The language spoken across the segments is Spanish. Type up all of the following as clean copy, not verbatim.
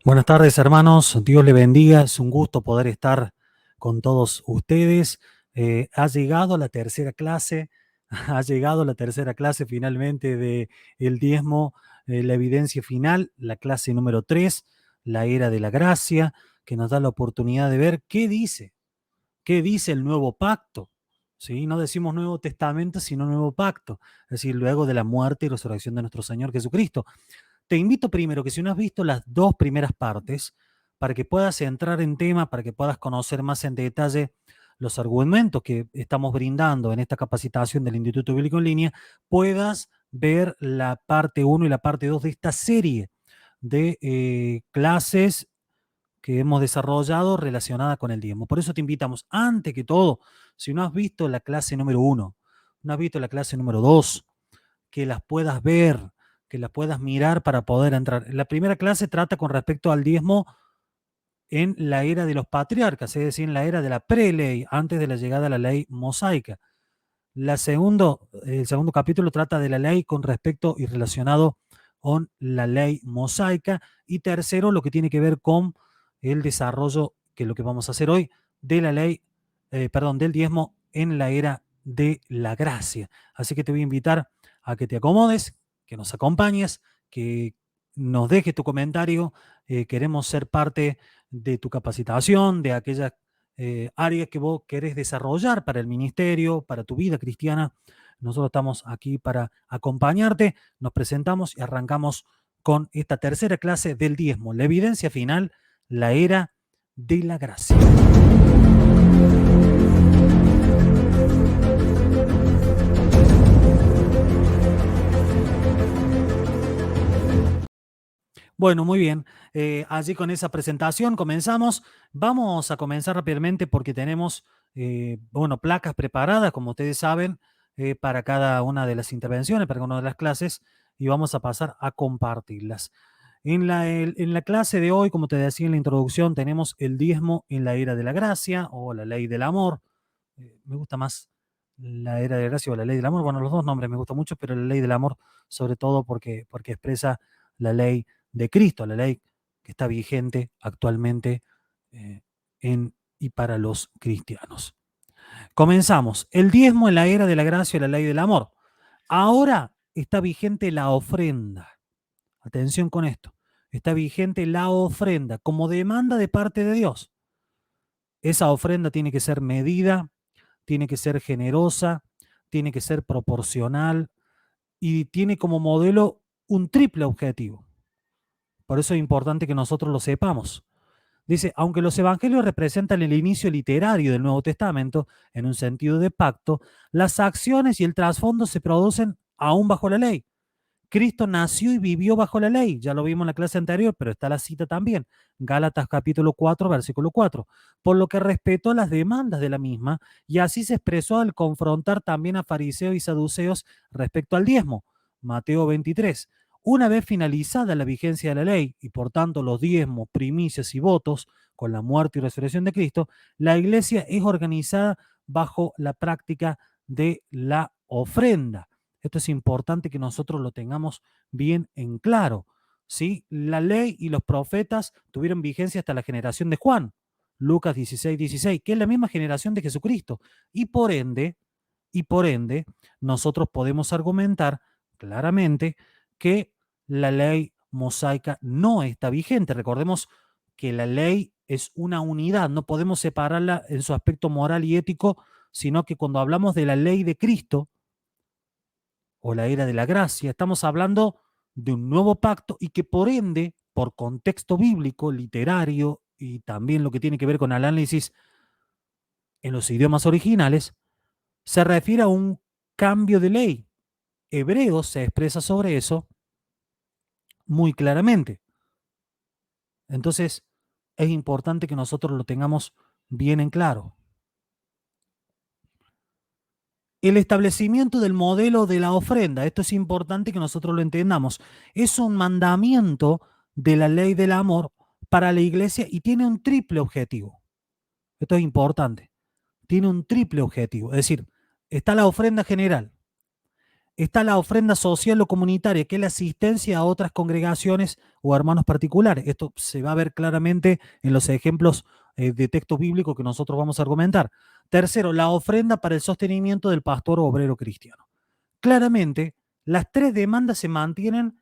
Buenas tardes, hermanos. Dios le bendiga. Es un gusto poder estar con todos ustedes. Ha llegado la tercera clase, ha llegado la tercera clase finalmente de el diezmo, la evidencia final, la clase número 3, la era de la gracia, que nos da la oportunidad de ver qué dice el nuevo pacto. ¿Sí? No decimos Nuevo Testamento, sino Nuevo Pacto, es decir, luego de la muerte y resurrección de nuestro Señor Jesucristo. Te invito primero que si no has visto las dos primeras partes, para que puedas entrar en tema, para que puedas conocer más en detalle los argumentos que estamos brindando en esta capacitación del Instituto Bíblico en Línea, puedas ver la parte uno y la parte 2 de esta serie de clases que hemos desarrollado relacionada con el diezmo. Por eso te invitamos, antes que todo, si no has visto la clase número 1, no has visto la clase número 2, que las puedas ver, que las puedas mirar para poder entrar. La primera clase trata con respecto al diezmo en la era de los patriarcas, es decir, en la era de la preley, antes de la llegada a la ley mosaica. El segundo capítulo trata de la ley con respecto y relacionado con la ley mosaica. Y tercero, lo que tiene que ver con el desarrollo, que es lo que vamos a hacer hoy, de la ley, del diezmo en la era de la gracia. Así que te voy a invitar a que te acomodes, que nos acompañes, que nos dejes tu comentario. Queremos ser parte de tu capacitación, de aquellas áreas que vos querés desarrollar para el ministerio, para tu vida cristiana. Nosotros estamos aquí para acompañarte. Nos presentamos y arrancamos con esta tercera clase del diezmo, la evidencia final, la era de la gracia. Bueno, muy bien. Allí con esa presentación comenzamos. Vamos a comenzar rápidamente porque tenemos, placas preparadas, como ustedes saben, para cada una de las intervenciones, para cada una de las clases, y vamos a pasar a compartirlas. En la clase de hoy, como te decía en la introducción, tenemos el diezmo en la era de la gracia o la ley del amor. Me gusta más la era de la gracia o la ley del amor. Bueno, los dos nombres me gustan mucho, pero la ley del amor sobre todo porque expresa la ley de Cristo, la ley que está vigente actualmente eh, en y para los cristianos. Comenzamos. El diezmo en la era de la gracia y la ley del amor. Ahora está vigente la ofrenda. Atención con esto. Está vigente la ofrenda como demanda de parte de Dios. Esa ofrenda tiene que ser medida, tiene que ser generosa, tiene que ser proporcional y tiene como modelo un triple objetivo. Por eso es importante que nosotros lo sepamos. Dice, aunque los evangelios representan el inicio literario del Nuevo Testamento en un sentido de pacto, las acciones y el trasfondo se producen aún bajo la ley. Cristo nació y vivió bajo la ley, ya lo vimos en la clase anterior, pero está la cita también, Gálatas capítulo 4, versículo 4, por lo que respetó las demandas de la misma y así se expresó al confrontar también a fariseos y saduceos respecto al diezmo, Mateo 23. Una vez finalizada la vigencia de la ley y por tanto los diezmos, primicias y votos con la muerte y resurrección de Cristo, la iglesia es organizada bajo la práctica de la ofrenda. Esto es importante que nosotros lo tengamos bien en claro. ¿Sí? La ley y los profetas tuvieron vigencia hasta la generación de Juan, Lucas 16, 16, que es la misma generación de Jesucristo. Y por ende, nosotros podemos argumentar claramente que la ley mosaica no está vigente. Recordemos que la ley es una unidad, no podemos separarla en su aspecto moral y ético, sino que cuando hablamos de la ley de Cristo, o la era de la gracia, estamos hablando de un nuevo pacto y que por ende, por contexto bíblico, literario y también lo que tiene que ver con análisis en los idiomas originales, se refiere a un cambio de ley. Hebreos se expresa sobre eso muy claramente. Entonces, es importante que nosotros lo tengamos bien en claro. El establecimiento del modelo de la ofrenda, esto es importante que nosotros lo entendamos, es un mandamiento de la ley del amor para la iglesia y tiene un triple objetivo. Esto es importante. Tiene un triple objetivo. Es decir, está la ofrenda general, está la ofrenda social o comunitaria, que es la asistencia a otras congregaciones o hermanos particulares. Esto se va a ver claramente en los ejemplos de texto bíblico que nosotros vamos a argumentar. Tercero, la ofrenda para el sostenimiento del pastor o obrero cristiano. Claramente, las tres demandas se mantienen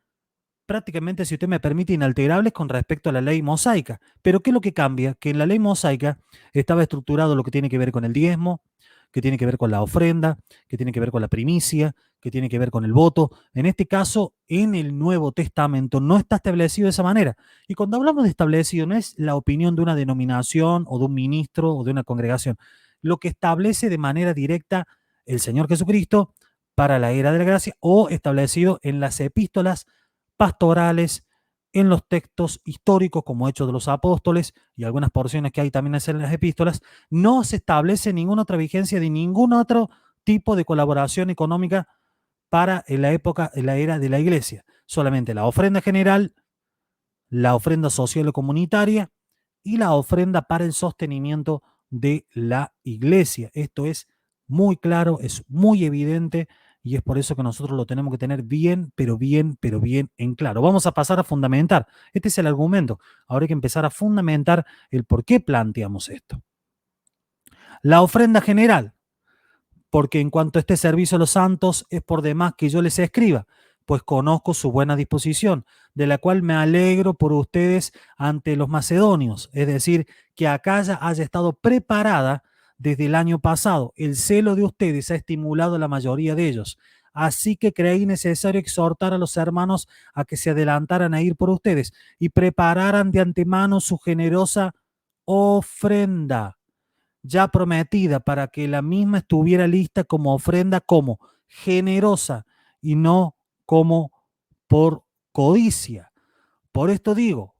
prácticamente, si usted me permite, inalterables con respecto a la ley mosaica. Pero ¿qué es lo que cambia? Que en la ley mosaica estaba estructurado lo que tiene que ver con el diezmo, que tiene que ver con la ofrenda, que tiene que ver con la primicia, que tiene que ver con el voto. En este caso, en el Nuevo Testamento no está establecido de esa manera. Y cuando hablamos de establecido, no es la opinión de una denominación o de un ministro o de una congregación. Lo que establece de manera directa el Señor Jesucristo para la era de la gracia o establecido en las epístolas pastorales, en los textos históricos como Hechos de los Apóstoles y algunas porciones que hay también en las epístolas, no se establece ninguna otra vigencia de ningún otro tipo de colaboración económica para en la época, en la era de la iglesia. Solamente la ofrenda general, la ofrenda social o comunitaria y la ofrenda para el sostenimiento de la iglesia. Esto es muy claro, es muy evidente y es por eso que nosotros lo tenemos que tener bien, pero bien, pero bien en claro. Vamos a pasar a fundamentar. Este es el argumento. Ahora hay que empezar a fundamentar el por qué planteamos esto. La ofrenda general, porque en cuanto a este servicio a los santos es por demás que yo les escriba, pues conozco su buena disposición, de la cual me alegro por ustedes ante los macedonios, es decir, que acá ya haya estado preparada desde el año pasado. El celo de ustedes ha estimulado a la mayoría de ellos. Así que creí necesario exhortar a los hermanos a que se adelantaran a ir por ustedes y prepararan de antemano su generosa ofrenda ya prometida para que la misma estuviera lista como ofrenda, como generosa y no como por codicia. Por esto digo,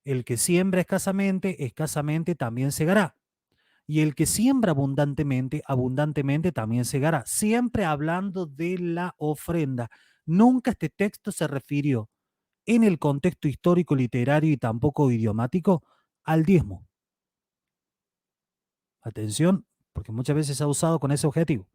el que siembra escasamente, escasamente también segará. Y el que siembra abundantemente, abundantemente también segará. Siempre hablando de la ofrenda. Nunca este texto se refirió en el contexto histórico, literario y tampoco idiomático al diezmo. Atención, porque muchas veces se ha usado con ese objetivo.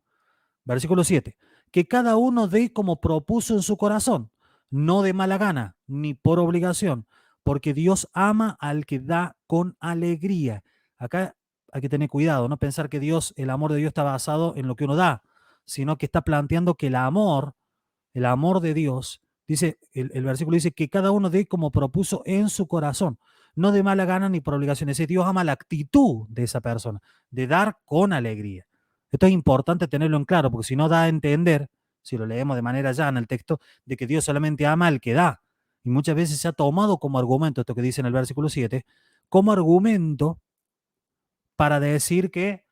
Versículo 7. Que cada uno dé como propuso en su corazón, no de mala gana, ni por obligación, porque Dios ama al que da con alegría. Acá hay que tener cuidado, no pensar que Dios, el amor de Dios está basado en lo que uno da, sino que está planteando que el amor de Dios, dice, el versículo dice que cada uno dé como propuso en su corazón, no de mala gana ni por obligación. Es decir, Dios ama la actitud de esa persona, de dar con alegría. Esto es importante tenerlo en claro, porque si no da a entender, si lo leemos de manera llana el texto, de que Dios solamente ama al que da. Y muchas veces se ha tomado como argumento esto que dice en el versículo 7, como argumento para decir que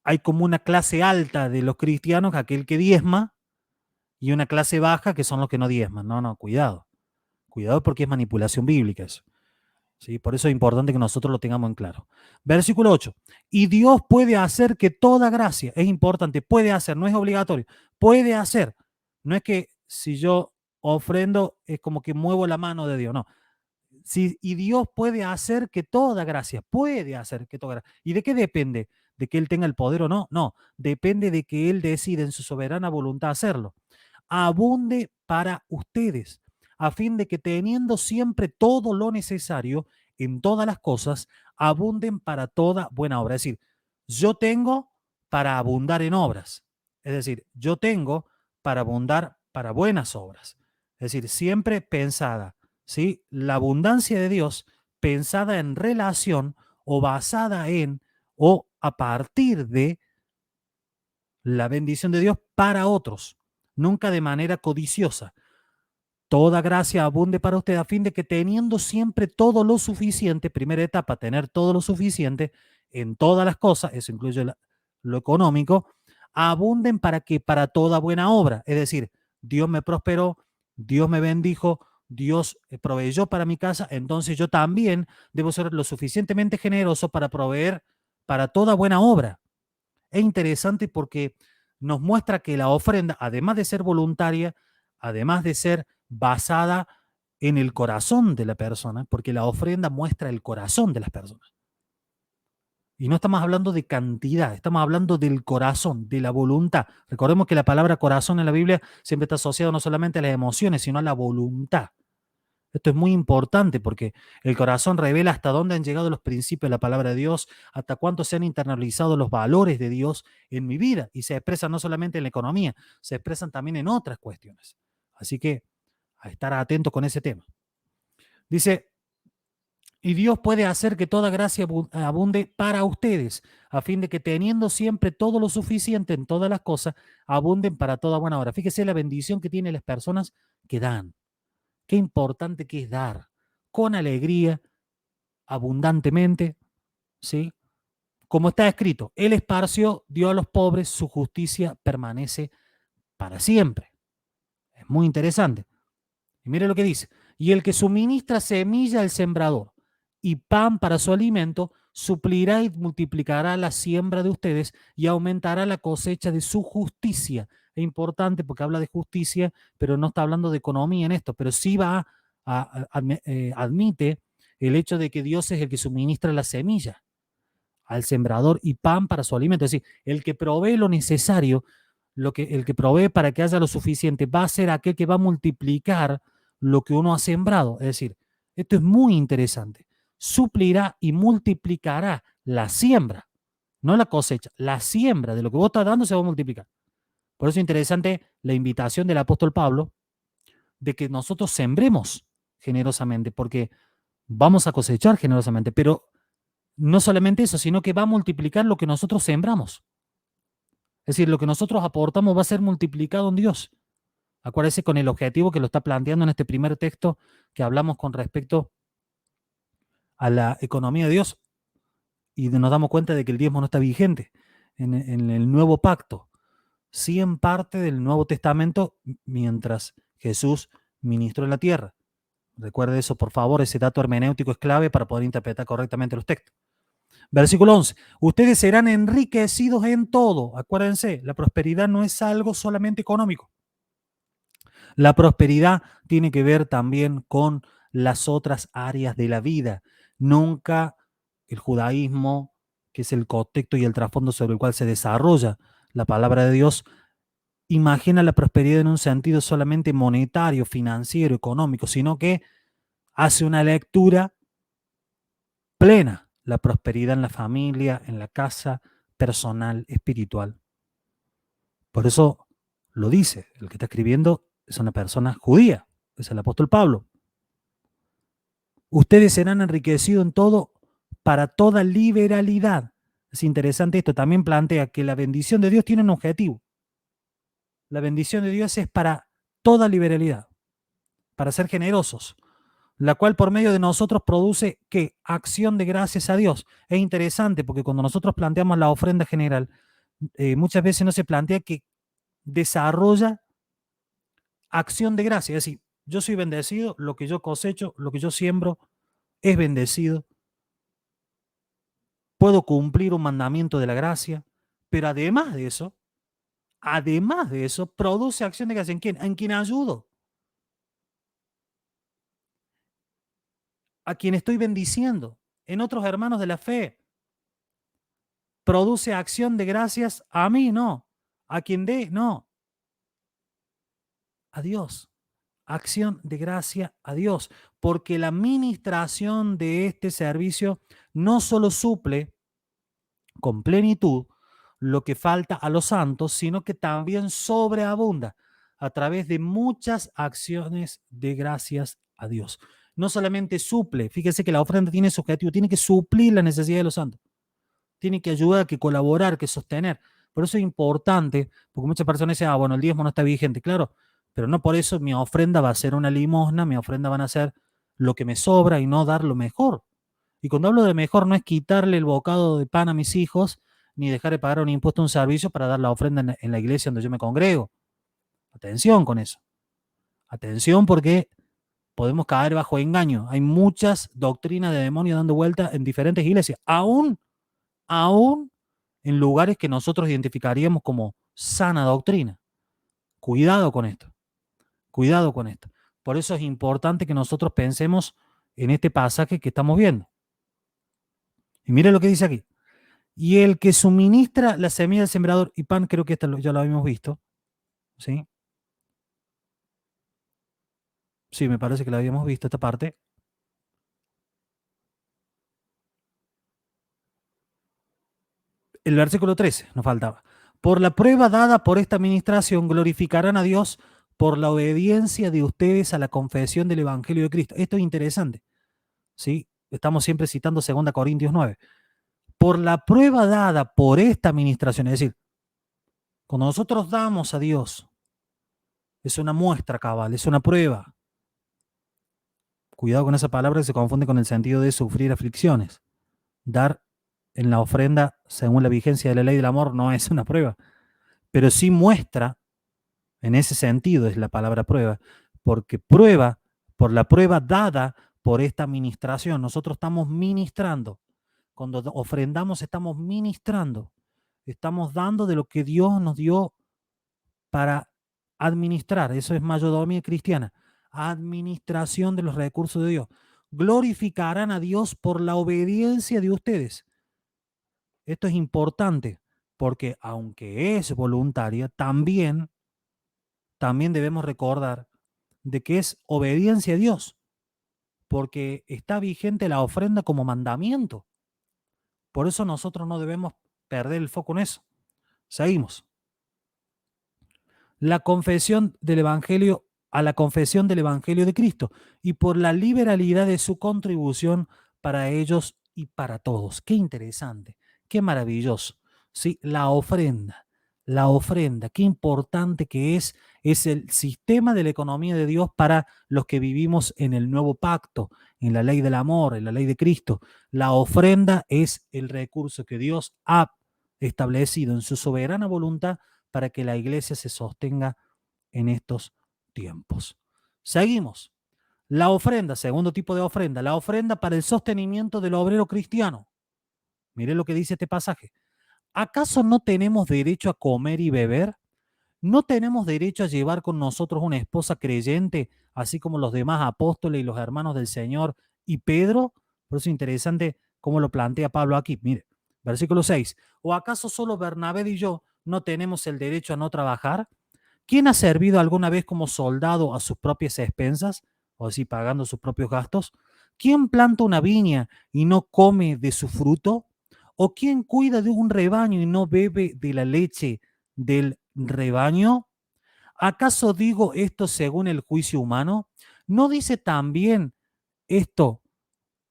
hay como una clase alta de los cristianos, aquel que diezma, y una clase baja que son los que no diezman. No, no, cuidado. Cuidado porque es manipulación bíblica eso. ¿Sí? Por eso es importante que nosotros lo tengamos en claro. Versículo 8. Y Dios puede hacer que toda gracia, es importante, puede hacer, no es obligatorio, puede hacer. No es que si yo ofrendo es como que muevo la mano de Dios, no. Y Dios puede hacer que toda gracia, puede hacer que toda gracia. ¿Y de qué depende? ¿De que Él tenga el poder o no? No, depende de que Él decida en su soberana voluntad hacerlo. Abunde para ustedes, a fin de que teniendo siempre todo lo necesario en todas las cosas, abunden para toda buena obra. Es decir, yo tengo para abundar en obras. Es decir, yo tengo para abundar para buenas obras. Es decir, siempre pensada, ¿sí? La abundancia de Dios pensada en relación o basada en o a partir de la bendición de Dios para otros, nunca de manera codiciosa. Toda gracia abunde para usted a fin de que teniendo siempre todo lo suficiente, primera etapa, tener todo lo suficiente en todas las cosas, eso incluye lo económico, abunden para que para toda buena obra, es decir, Dios me prosperó, Dios me bendijo, Dios proveyó para mi casa, entonces yo también debo ser lo suficientemente generoso para proveer para toda buena obra. Es interesante porque nos muestra que la ofrenda, además de ser voluntaria, además de ser basada en el corazón de la persona, porque la ofrenda muestra el corazón de las personas. Y no estamos hablando de cantidad, estamos hablando del corazón, de la voluntad. Recordemos que la palabra corazón en la Biblia siempre está asociada no solamente a las emociones, sino a la voluntad. Esto es muy importante porque el corazón revela hasta dónde han llegado los principios de la palabra de Dios, hasta cuánto se han internalizado los valores de Dios en mi vida. Y se expresan no solamente en la economía, se expresan también en otras cuestiones. Así que a estar atento con ese tema. Dice, y Dios puede hacer que toda gracia abunde para ustedes, a fin de que teniendo siempre todo lo suficiente en todas las cosas, abunden para toda buena obra. Fíjese la bendición que tienen las personas que dan. Qué importante que es dar, con alegría, abundantemente, ¿sí? Como está escrito, Él esparció, dio a los pobres, su justicia permanece para siempre. Es muy interesante. Y mire lo que dice, y el que suministra semilla al sembrador y pan para su alimento, suplirá y multiplicará la siembra de ustedes y aumentará la cosecha de su justicia. Es importante porque habla de justicia, pero no está hablando de economía en esto, pero sí admite el hecho de que Dios es el que suministra la semilla al sembrador y pan para su alimento. Es decir, el que provee lo necesario, el que provee para que haya lo suficiente, va a ser aquel que va a multiplicar lo que uno ha sembrado. Es decir, esto es muy interesante. Suplirá y multiplicará la siembra, no la cosecha, la siembra de lo que vos estás dando se va a multiplicar. Por eso es interesante la invitación del apóstol Pablo de que nosotros sembremos generosamente, porque vamos a cosechar generosamente, pero no solamente eso, sino que va a multiplicar lo que nosotros sembramos. Es decir, lo que nosotros aportamos va a ser multiplicado en Dios. Acuérdese con el objetivo que lo está planteando en este primer texto que hablamos con respecto a la economía de Dios y nos damos cuenta de que el diezmo no está vigente en el nuevo pacto. Sí en parte del Nuevo Testamento mientras Jesús ministró en la tierra. Recuerde eso, por favor, ese dato hermenéutico es clave para poder interpretar correctamente los textos. Versículo 11. Ustedes serán enriquecidos en todo. Acuérdense, la prosperidad no es algo solamente económico. La prosperidad tiene que ver también con las otras áreas de la vida. Nunca el judaísmo, que es el contexto y el trasfondo sobre el cual se desarrolla la palabra de Dios, imagina la prosperidad en un sentido solamente monetario, financiero, económico, sino que hace una lectura plena, la prosperidad en la familia, en la casa, personal, espiritual. Por eso lo dice, el que está escribiendo es una persona judía, es el apóstol Pablo. Ustedes serán enriquecidos en todo para toda liberalidad. Es interesante esto, también plantea que la bendición de Dios tiene un objetivo. La bendición de Dios es para toda liberalidad, para ser generosos, la cual por medio de nosotros produce ¿qué? Acción de gracias a Dios. Es interesante porque cuando nosotros planteamos la ofrenda general, muchas veces no se plantea que desarrolla acción de gracia. Es decir, yo soy bendecido, lo que yo cosecho, lo que yo siembro es bendecido, puedo cumplir un mandamiento de la gracia, pero además de eso, produce acción de gracia. ¿En quién? En quien ayudo, a quien estoy bendiciendo, en otros hermanos de la fe. Produce acción de gracias a mí, no. A quien dé, no. A Dios. Acción de gracia a Dios. Porque la administración de este servicio no solo suple con plenitud lo que falta a los santos, sino que también sobreabunda a través de muchas acciones de gracias a Dios. No solamente suple, fíjese que la ofrenda tiene su objetivo, tiene que suplir la necesidad de los santos, tiene que ayudar, que colaborar, que sostener. Por eso es importante, porque muchas personas dicen, bueno, el diezmo no está vigente, claro, pero no por eso mi ofrenda va a ser una limosna, mi ofrenda van a ser lo que me sobra y no dar lo mejor. Y cuando hablo de mejor no es quitarle el bocado de pan a mis hijos, ni dejar de pagar un impuesto a un servicio para dar la ofrenda en la iglesia donde yo me congrego. Atención con eso. Atención porque podemos caer bajo engaño. Hay muchas doctrinas de demonio dando vuelta en diferentes iglesias, aún en lugares que nosotros identificaríamos como sana doctrina. Cuidado con esto. Cuidado con esto. Por eso es importante que nosotros pensemos en este pasaje que estamos viendo. Y mire lo que dice aquí. Y el que suministra la semilla del sembrador y pan, creo que ya lo habíamos visto, ¿sí? Sí, me parece que lo habíamos visto esta parte. El versículo 13 nos faltaba. Por la prueba dada por esta administración, glorificarán a Dios por la obediencia de ustedes a la confesión del Evangelio de Cristo. Esto es interesante, ¿sí? Estamos siempre citando 2 Corintios 9. Por la prueba dada por esta administración, es decir, cuando nosotros damos a Dios, es una muestra cabal, es una prueba. Cuidado con esa palabra que se confunde con el sentido de sufrir aflicciones. Dar en la ofrenda, según la vigencia de la ley del amor, no es una prueba, pero sí muestra. En ese sentido es la palabra prueba, porque prueba, por la prueba dada por esta administración, nosotros estamos ministrando. Cuando ofrendamos, estamos ministrando. Estamos dando de lo que Dios nos dio para administrar. Eso es mayordomía cristiana. Administración de los recursos de Dios. Glorificarán a Dios por la obediencia de ustedes. Esto es importante porque aunque es voluntaria, también debemos recordar de que es obediencia a Dios, porque está vigente la ofrenda como mandamiento. Por eso nosotros no debemos perder el foco en eso. Seguimos. La confesión del Evangelio a la confesión del Evangelio de Cristo y por la liberalidad de su contribución para ellos y para todos. Qué interesante, qué maravilloso. Sí, la ofrenda, qué importante que es el sistema de la economía de Dios para los que vivimos en el nuevo pacto, en la ley del amor, en la ley de Cristo. La ofrenda es el recurso que Dios ha establecido en su soberana voluntad para que la iglesia se sostenga en estos tiempos. Seguimos. La ofrenda, segundo tipo de ofrenda, la ofrenda para el sostenimiento del obrero cristiano. Mire lo que dice este pasaje. ¿Acaso no tenemos derecho a comer y beber? ¿No tenemos derecho a llevar con nosotros una esposa creyente, así como los demás apóstoles y los hermanos del Señor y Pedro? Por eso es interesante cómo lo plantea Pablo aquí. Mire, versículo 6. ¿O acaso solo Bernabé y yo no tenemos el derecho a no trabajar? ¿Quién ha servido alguna vez como soldado a sus propias expensas, o así pagando sus propios gastos? ¿Quién planta una viña y no come de su fruto? ¿O quién cuida de un rebaño y no bebe de la leche del rebaño? ¿Acaso digo esto según el juicio humano? ¿No dice también esto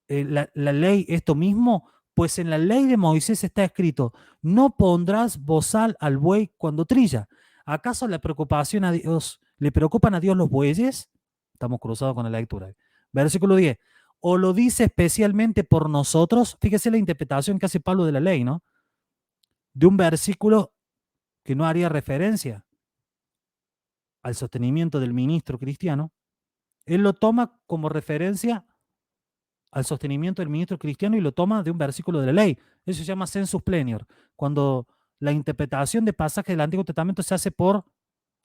la ley esto mismo? Pues en la ley de Moisés está escrito, no pondrás bozal al buey cuando trilla. ¿Acaso le preocupan a Dios los bueyes? Estamos cruzados con la lectura. Versículo 10. ¿O lo dice especialmente por nosotros? Fíjese la interpretación que hace Pablo de la ley, ¿no? De un versículo que no haría referencia al sostenimiento del ministro cristiano, él lo toma como referencia al sostenimiento del ministro cristiano y lo toma de un versículo de la ley. Eso se llama sensus plenior, cuando la interpretación de pasajes del Antiguo Testamento se hace por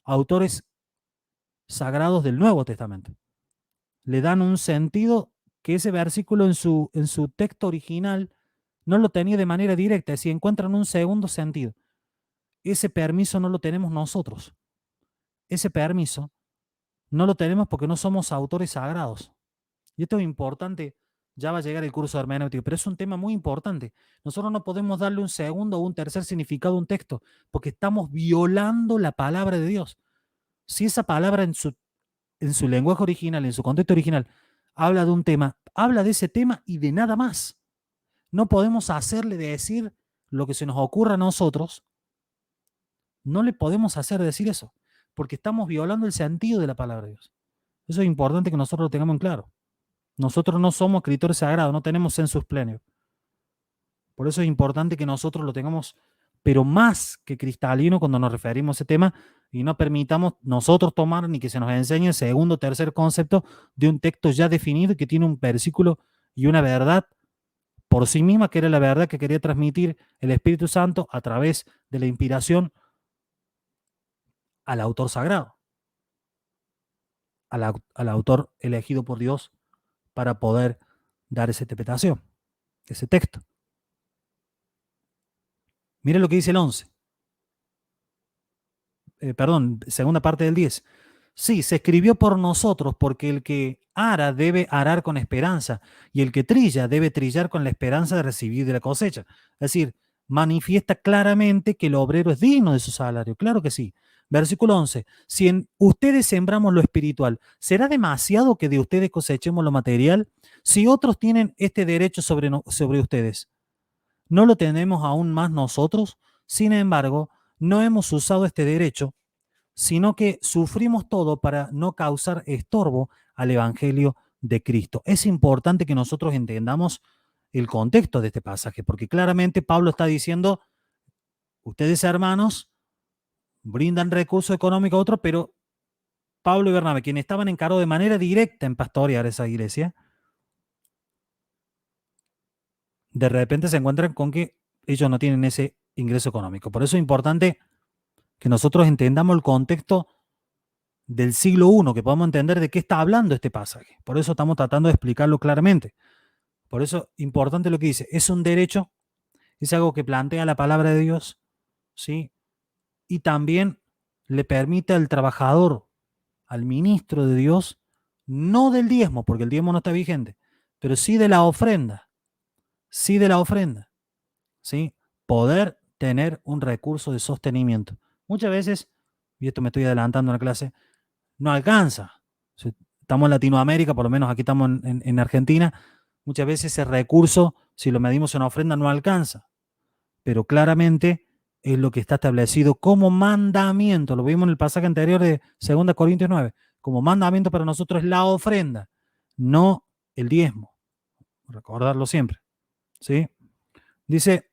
autores sagrados del Nuevo Testamento. Le dan un sentido que ese versículo en su texto original no lo tenía de manera directa, si encuentran un segundo sentido. Ese permiso no lo tenemos nosotros. Ese permiso no lo tenemos porque no somos autores sagrados. Y esto es importante, ya va a llegar el curso de hermenéutica, pero es un tema muy importante. Nosotros no podemos darle un segundo o un tercer significado a un texto, porque estamos violando la palabra de Dios. Si esa palabra en su lenguaje original, en su contexto original, habla de un tema, habla de ese tema y de nada más. No podemos hacerle decir lo que se nos ocurra a nosotros, no le podemos hacer decir eso, porque estamos violando el sentido de la palabra de Dios. Eso es importante que nosotros lo tengamos en claro. Nosotros no somos escritores sagrados, no tenemos sensus plenior. Por eso es importante que nosotros lo tengamos, pero más que cristalino cuando nos referimos a ese tema y no permitamos nosotros tomar ni que se nos enseñe el segundo o tercer concepto de un texto ya definido y que tiene un versículo y una verdad por sí misma, que era la verdad que quería transmitir el Espíritu Santo a través de la inspiración al autor sagrado, al autor elegido por Dios para poder dar esa interpretación, ese texto. Mire lo que dice el 11. Perdón, segunda parte del 10. Sí, se escribió por nosotros, porque el que ara debe arar con esperanza, y el que trilla debe trillar con la esperanza de recibir de la cosecha. Es decir, manifiesta claramente que el obrero es digno de su salario. Claro que sí. Versículo 11. Si en ustedes sembramos lo espiritual, ¿será demasiado que de ustedes cosechemos lo material? Si otros tienen este derecho sobre ustedes, ¿no lo tenemos aún más nosotros? Sin embargo, no hemos usado este derecho, sino que sufrimos todo para no causar estorbo al Evangelio de Cristo. Es importante que nosotros entendamos el contexto de este pasaje, porque claramente Pablo está diciendo, ustedes hermanos brindan recursos económicos a otros, pero Pablo y Bernabé, quienes estaban encargados de manera directa en pastorear esa iglesia, de repente se encuentran con que ellos no tienen ese ingreso económico. Por eso es importante que nosotros entendamos el contexto del siglo I, que podamos entender de qué está hablando este pasaje. Por eso estamos tratando de explicarlo claramente. Por eso, importante lo que dice, es un derecho, es algo que plantea la palabra de Dios, ¿sí? Y también le permite al trabajador, al ministro de Dios, no del diezmo, porque el diezmo no está vigente, pero sí de la ofrenda, ¿sí? Poder tener un recurso de sostenimiento. Muchas veces, y esto me estoy adelantando en la clase, no alcanza. Si estamos en Latinoamérica, por lo menos aquí estamos en Argentina, muchas veces ese recurso, si lo medimos en una ofrenda, no alcanza. Pero claramente es lo que está establecido como mandamiento. Lo vimos en el pasaje anterior de 2 Corintios 9. Como mandamiento para nosotros es la ofrenda, no el diezmo. Recordarlo siempre. ¿Sí? Dice,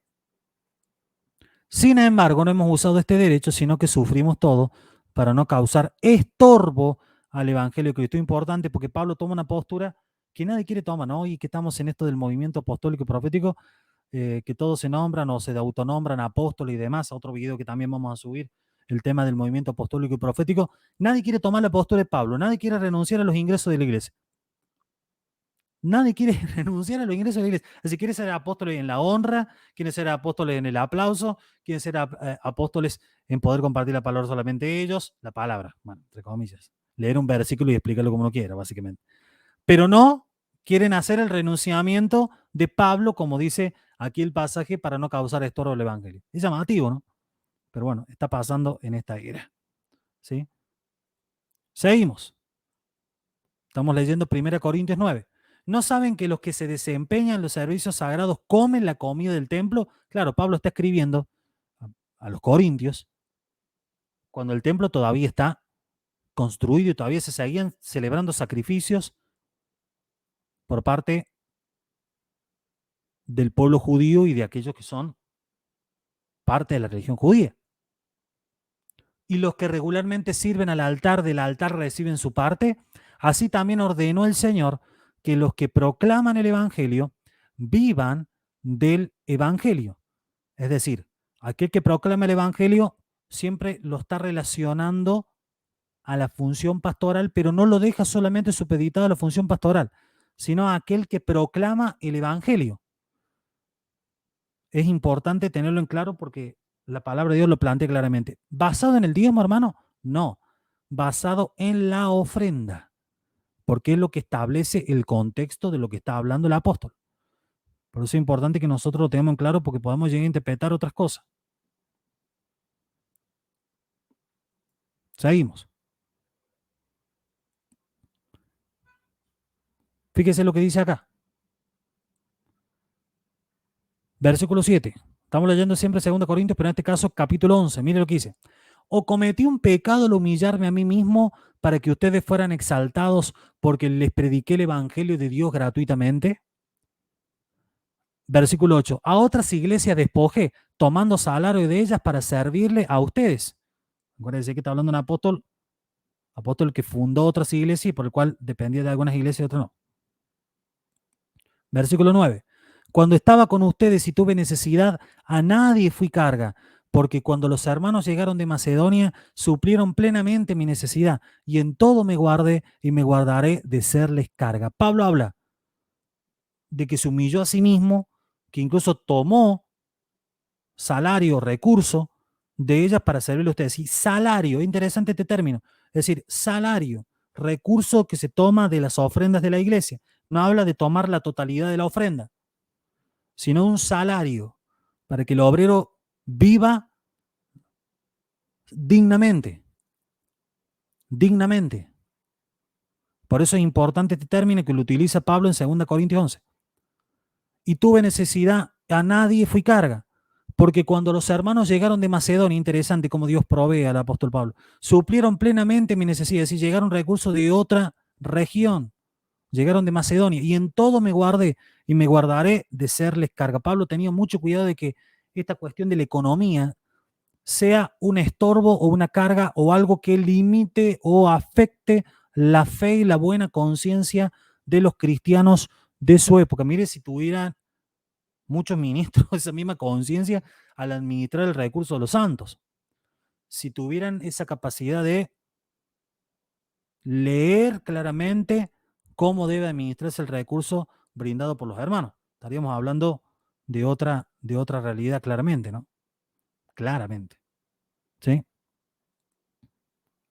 sin embargo, no hemos usado este derecho, sino que sufrimos todo para no causar estorbo al Evangelio de Cristo. Es importante porque Pablo toma una postura que nadie quiere tomar, ¿no? Y que estamos en esto del movimiento apostólico y profético, que todos se nombran o se autonombran apóstoles y demás. Otro video que también vamos a subir, el tema del movimiento apostólico y profético. Nadie quiere tomar la postura de Pablo, nadie quiere renunciar a los ingresos de la iglesia. Nadie quiere renunciar a los ingresos de la iglesia. Así quiere ser apóstoles en la honra, quiere ser apóstoles en el aplauso, quiere ser apóstoles en poder compartir la palabra solamente ellos, la palabra, bueno, entre comillas. Leer un versículo y explicarlo como uno quiera, básicamente. Pero no quieren hacer el renunciamiento de Pablo, como dice aquí el pasaje, para no causar estorbo al evangelio. Es llamativo, ¿no? Pero bueno, está pasando en esta era. ¿Sí? Seguimos. Estamos leyendo 1 Corintios 9. ¿No saben que los que se desempeñan en los servicios sagrados comen la comida del templo? Claro, Pablo está escribiendo a los corintios cuando el templo todavía está construido y todavía se seguían celebrando sacrificios por parte del pueblo judío y de aquellos que son parte de la religión judía. Y los que regularmente sirven al altar, del altar reciben su parte. Así también ordenó el Señor que los que proclaman el Evangelio vivan del Evangelio. Es decir, aquel que proclama el Evangelio siempre lo está relacionando a la función pastoral, pero no lo deja solamente supeditado a la función pastoral, sino a aquel que proclama el Evangelio. Es importante tenerlo en claro porque la palabra de Dios lo plantea claramente. ¿Basado en el diezmo, hermano? No, basado en la ofrenda, porque es lo que establece el contexto de lo que está hablando el apóstol. Por eso es importante que nosotros lo tengamos en claro porque podemos llegar a interpretar otras cosas. Seguimos. Fíjese lo que dice acá. Versículo 7. Estamos leyendo siempre 2 Corintios, pero en este caso capítulo 11. Mire lo que dice. ¿O cometí un pecado al humillarme a mí mismo para que ustedes fueran exaltados porque les prediqué el evangelio de Dios gratuitamente? Versículo 8. A otras iglesias despojé, tomando salario de ellas para servirle a ustedes. Acuérdense que está hablando un apóstol que fundó otras iglesias y por el cual dependía de algunas iglesias y otras no. Versículo 9. Cuando estaba con ustedes y tuve necesidad, a nadie fui carga, porque cuando los hermanos llegaron de Macedonia, suplieron plenamente mi necesidad, y en todo me guardé y me guardaré de serles carga. Pablo habla de que se humilló a sí mismo, que incluso tomó salario, recurso de ellas para servirle a ustedes. Y salario, es interesante este término. Es decir, salario, recurso que se toma de las ofrendas de la iglesia. No habla de tomar la totalidad de la ofrenda, sino un salario para que el obrero viva dignamente, dignamente. Por eso es importante este término que lo utiliza Pablo en 2 Corintios 11. Y tuve necesidad, a nadie fui carga. Porque cuando los hermanos llegaron de Macedonia, interesante cómo Dios provee al apóstol Pablo, suplieron plenamente mi necesidad, es decir, llegaron recursos de otra región, llegaron de Macedonia, y en todo me guardé y me guardaré de serles carga. Pablo tenía mucho cuidado de que esta cuestión de la economía sea un estorbo o una carga o algo que limite o afecte la fe y la buena conciencia de los cristianos de su época. Mire, si tuvieran muchos ministros esa misma conciencia al administrar el recurso de los santos, si tuvieran esa capacidad de leer claramente cómo debe administrarse el recurso brindado por los hermanos, estaríamos hablando de otra realidad claramente, ¿no? Claramente, ¿sí?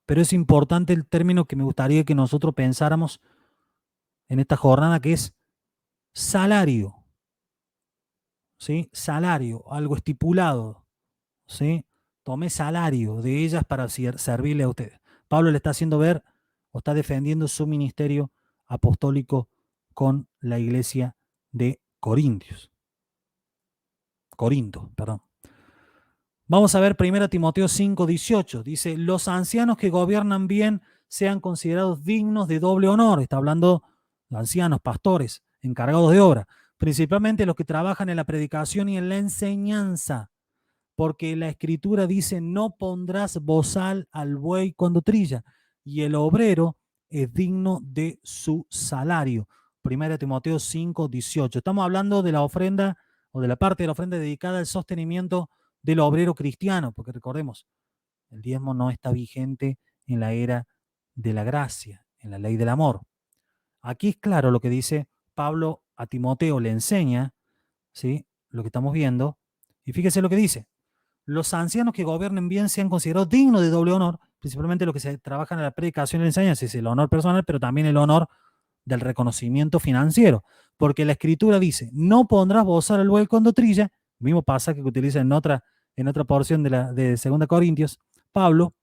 Pero es importante el término que me gustaría que nosotros pensáramos en esta jornada, que es salario, ¿sí? Salario, algo estipulado, ¿sí? Tome salario de ellas para servirle a ustedes. Pablo le está haciendo ver o está defendiendo su ministerio apostólico con la iglesia de Corinto, perdón. Vamos a ver 1 Timoteo 5:18. Dice, los ancianos que gobiernan bien sean considerados dignos de doble honor. Está hablando de ancianos, pastores, encargados de obra, principalmente los que trabajan en la predicación y en la enseñanza, porque la escritura dice, no pondrás bozal al buey cuando trilla, y el obrero es digno de su salario. 1 Timoteo 5:18. Estamos hablando de la ofrenda o de la parte de la ofrenda dedicada al sostenimiento del obrero cristiano, porque recordemos, el diezmo no está vigente en la era de la gracia, en la ley del amor. Aquí es claro lo que dice Pablo a Timoteo, le enseña, ¿sí? Lo que estamos viendo, y fíjese lo que dice. Los ancianos que gobiernen bien sean considerados dignos de doble honor, principalmente los que se trabajan en la predicación y la enseñanza, es el honor personal, pero también el honor del reconocimiento financiero, porque la escritura dice, no pondrás bozal al buey cuando trilla, mismo pasaje que utiliza en otra porción de 2 Corintios, Pablo,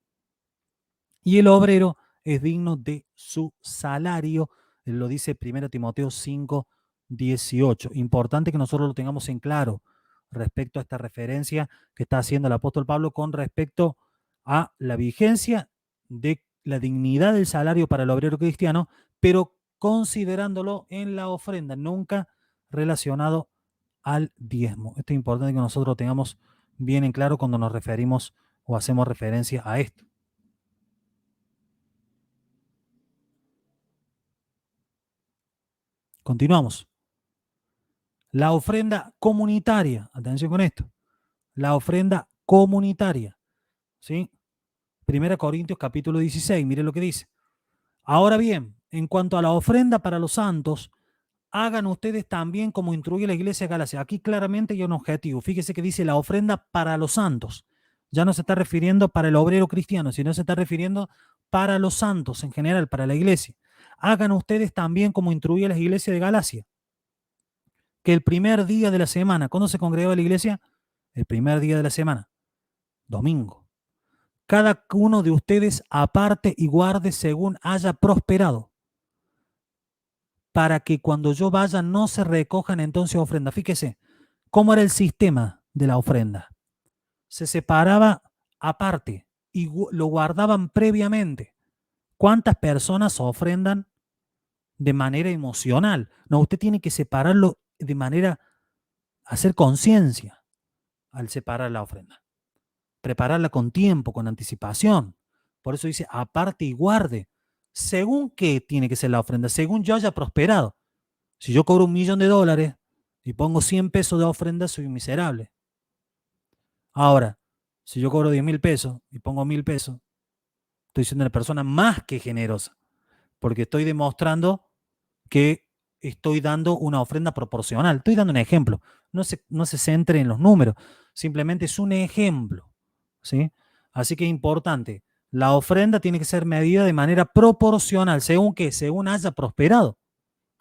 y el obrero es digno de su salario, lo dice 1 Timoteo 5:18. Importante que nosotros lo tengamos en claro respecto a esta referencia que está haciendo el apóstol Pablo con respecto a la vigencia de la dignidad del salario para el obrero cristiano, pero considerándolo en la ofrenda, nunca relacionado al diezmo. Esto es importante que nosotros lo tengamos bien en claro cuando nos referimos o hacemos referencia a esto. Continuamos. La ofrenda comunitaria, atención con esto, la ofrenda comunitaria, ¿sí? 1 Corintios capítulo 16, mire lo que dice. Ahora bien, en cuanto a la ofrenda para los santos, hagan ustedes también como instruye la iglesia de Galacia. Aquí claramente hay un objetivo. Fíjese que dice la ofrenda para los santos. Ya no se está refiriendo para el obrero cristiano, sino se está refiriendo para los santos en general, para la iglesia. Hagan ustedes también como instruye la iglesia de Galacia, que el primer día de la semana, ¿cuándo se congregaba la iglesia? El primer día de la semana, domingo. Cada uno de ustedes aparte y guarde según haya prosperado, para que cuando yo vaya no se recojan entonces ofrendas. Fíjese, ¿cómo era el sistema de la ofrenda? Se separaba aparte y lo guardaban previamente. ¿Cuántas personas ofrendan de manera emocional? No, usted tiene que separarlo de manera, hacer conciencia al separar la ofrenda. Prepararla con tiempo, con anticipación. Por eso dice, aparte y guarde. ¿Según qué tiene que ser la ofrenda? Según yo haya prosperado. Si yo cobro $1.000.000 y pongo 100 pesos de ofrenda, soy un miserable. Ahora, si yo cobro 10.000 pesos y pongo 1.000 pesos, estoy siendo una persona más que generosa, porque estoy demostrando que estoy dando una ofrenda proporcional. Estoy dando un ejemplo. No se centre en los números, simplemente es un ejemplo, ¿sí? Así que es importante, la ofrenda tiene que ser medida de manera proporcional, según qué, según haya prosperado.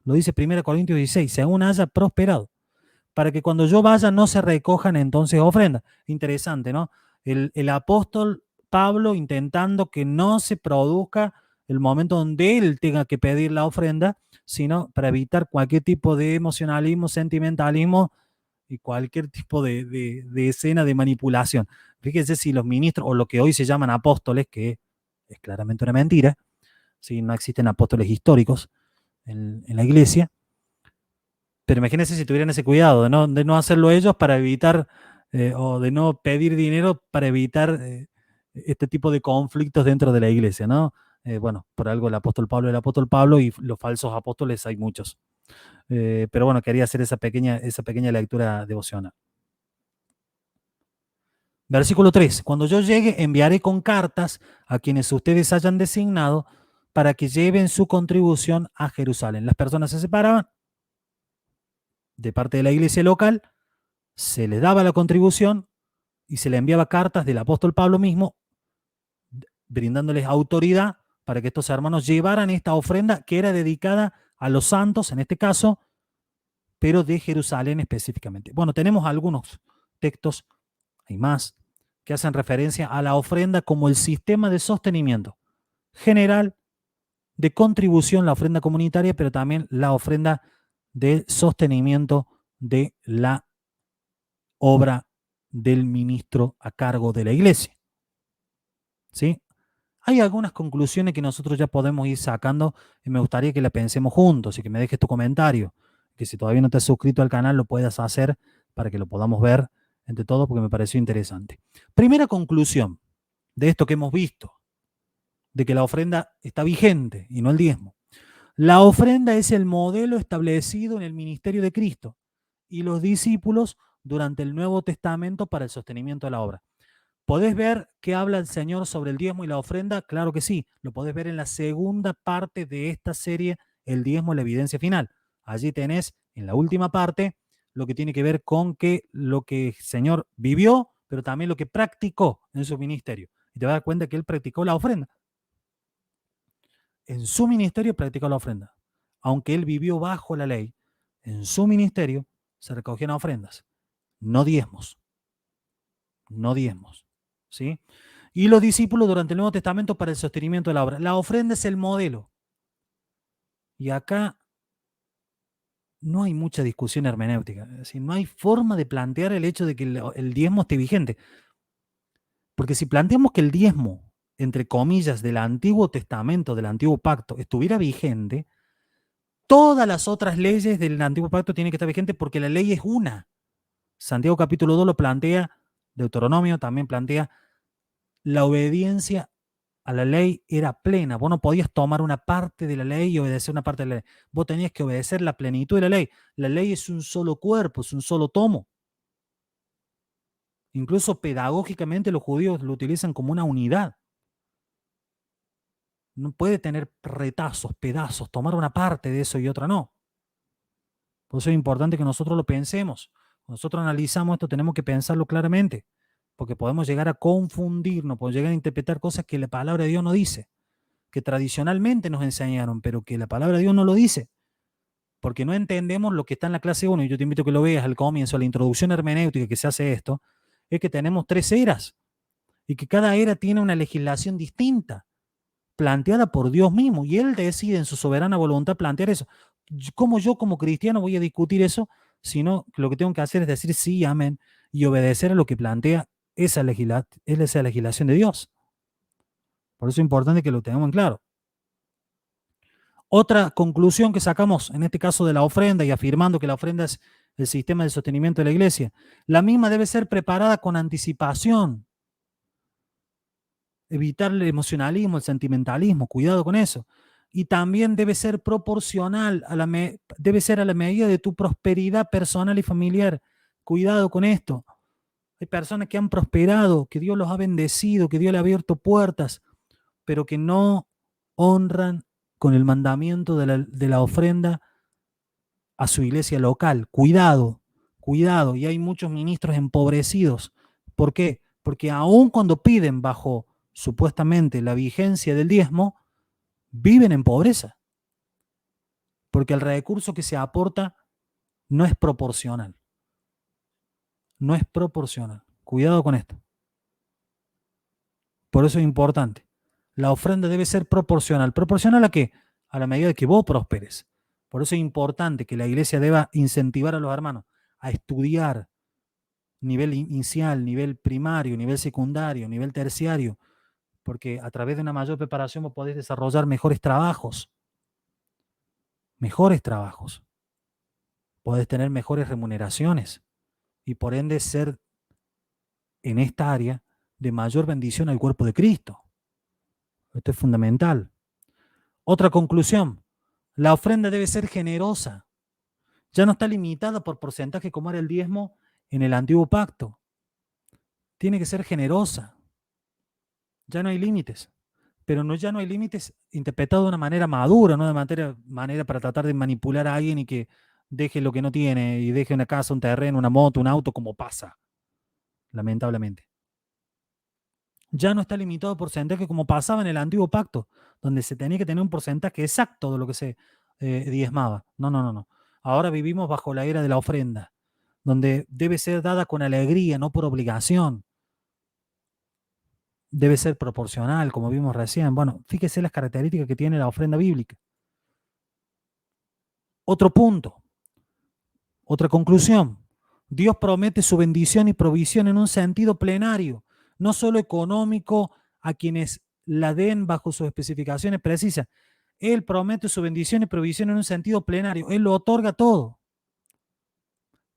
Lo dice 1 Corintios 16, según haya prosperado, para que cuando yo vaya no se recojan entonces ofrendas. Interesante, ¿no? El apóstol Pablo intentando que no se produzca el momento donde él tenga que pedir la ofrenda, sino para evitar cualquier tipo de emocionalismo, sentimentalismo y cualquier tipo de escena de manipulación. Fíjense si los ministros, o lo que hoy se llaman apóstoles, que es claramente una mentira, si no existen apóstoles históricos en la iglesia, pero imagínense si tuvieran ese cuidado de no hacerlo ellos para evitar, o de no pedir dinero para evitar este tipo de conflictos dentro de la iglesia, ¿no? Bueno, por algo el apóstol Pablo y los falsos apóstoles hay muchos. Pero bueno, quería hacer esa pequeña lectura devocional. Versículo 3. Cuando yo llegue, enviaré con cartas a quienes ustedes hayan designado para que lleven su contribución a Jerusalén. Las personas se separaban de parte de la iglesia local, se les daba la contribución y se le enviaba cartas del apóstol Pablo mismo, brindándoles autoridad para que estos hermanos llevaran esta ofrenda que era dedicada a los santos, en este caso, pero de Jerusalén específicamente. Bueno, tenemos algunos textos, hay más, que hacen referencia a la ofrenda como el sistema de sostenimiento general de contribución, la ofrenda comunitaria, pero también la ofrenda de sostenimiento de la obra del ministro a cargo de la iglesia. ¿Sí? Hay algunas conclusiones que nosotros ya podemos ir sacando y me gustaría que la pensemos juntos y que me dejes tu comentario. Que si todavía no te has suscrito al canal lo puedas hacer para que lo podamos ver entre todos porque me pareció interesante. Primera conclusión de esto que hemos visto, de que la ofrenda está vigente y no el diezmo. La ofrenda es el modelo establecido en el ministerio de Cristo y los discípulos durante el Nuevo Testamento para el sostenimiento de la obra. ¿Podés ver qué habla el Señor sobre el diezmo y la ofrenda? Claro que sí. Lo podés ver en la segunda parte de esta serie, el diezmo y la evidencia final. Allí tenés, en la última parte, lo que tiene que ver con lo que el Señor vivió, pero también lo que practicó en su ministerio. Y te vas a dar cuenta que Él practicó la ofrenda. En su ministerio practicó la ofrenda. Aunque Él vivió bajo la ley, en su ministerio se recogían ofrendas, no diezmos. No diezmos. ¿Sí? Y los discípulos durante el Nuevo Testamento para el sostenimiento de la obra. La ofrenda es el modelo. Y acá no hay mucha discusión hermenéutica. Es decir, no hay forma de plantear el hecho de que el diezmo esté vigente. Porque si planteamos que el diezmo, entre comillas, del Antiguo Testamento, del Antiguo Pacto, estuviera vigente, todas las otras leyes del Antiguo Pacto tienen que estar vigentes porque la ley es una. Santiago capítulo 2 lo plantea, Deuteronomio también plantea, la obediencia a la ley era plena. Vos no podías tomar una parte de la ley y obedecer una parte de la ley. Vos tenías que obedecer la plenitud de la ley. La ley es un solo cuerpo, es un solo tomo. Incluso pedagógicamente los judíos lo utilizan como una unidad. No puede tener retazos, pedazos, tomar una parte de eso y otra no. Por eso es importante que nosotros lo pensemos. Cuando nosotros analizamos esto tenemos que pensarlo claramente, porque podemos llegar a confundirnos, podemos llegar a interpretar cosas que la palabra de Dios no dice, que tradicionalmente nos enseñaron, pero que la palabra de Dios no lo dice, porque no entendemos lo que está en la clase 1, y yo te invito a que lo veas al comienzo, la introducción hermenéutica que se hace esto, es que tenemos 3 eras, y que cada era tiene una legislación distinta, planteada por Dios mismo, y Él decide en su soberana voluntad plantear eso. ¿Cómo yo como cristiano voy a discutir eso? Sino que lo que tengo que hacer es decir sí, amén, y obedecer a lo que plantea esa legislación de Dios. Por eso es importante que lo tengamos en claro. Otra conclusión que sacamos, en este caso de la ofrenda y afirmando que la ofrenda es el sistema de sostenimiento de la iglesia, la misma debe ser preparada con anticipación. Evitar el emocionalismo, el sentimentalismo, cuidado con eso. Y también debe ser proporcional, debe ser a la medida de tu prosperidad personal y familiar. Cuidado con esto. Hay personas que han prosperado, que Dios los ha bendecido, que Dios le ha abierto puertas, pero que no honran con el mandamiento de la ofrenda a su iglesia local. Cuidado Cuidado, y hay muchos ministros empobrecidos. ¿Por qué? Porque aun cuando piden bajo supuestamente la vigencia del diezmo, viven en pobreza, porque el recurso que se aporta no es proporcional. No es proporcional. Cuidado con esto. Por eso es importante. La ofrenda debe ser proporcional. ¿Proporcional a qué? A la medida que vos prosperes. Por eso es importante que la iglesia deba incentivar a los hermanos a estudiar nivel inicial, nivel primario, nivel secundario, nivel terciario, porque a través de una mayor preparación vos podés desarrollar mejores trabajos. Mejores trabajos. Podés tener mejores remuneraciones y por ende ser en esta área de mayor bendición al cuerpo de Cristo. Esto es fundamental. Otra conclusión, la ofrenda debe ser generosa. Ya no está limitada por porcentaje como era el diezmo en el antiguo pacto. Tiene que ser generosa. Ya no hay límites. Pero ya no hay límites interpretados de una manera madura, no de manera para tratar de manipular a alguien y que deje lo que no tiene y deje una casa, un terreno, una moto, un auto, como pasa, lamentablemente. Ya no está limitado por porcentaje como pasaba en el antiguo pacto, donde se tenía que tener un porcentaje exacto de lo que se diezmaba. No, no, no, no. Ahora vivimos bajo la era de la ofrenda, donde debe ser dada con alegría, no por obligación. Debe ser proporcional, como vimos recién. Bueno, fíjese las características que tiene la ofrenda bíblica. Otro punto, otra conclusión. Dios promete su bendición y provisión en un sentido plenario, no solo económico a quienes la den bajo sus especificaciones precisas. Él promete su bendición y provisión en un sentido plenario. Él lo otorga todo.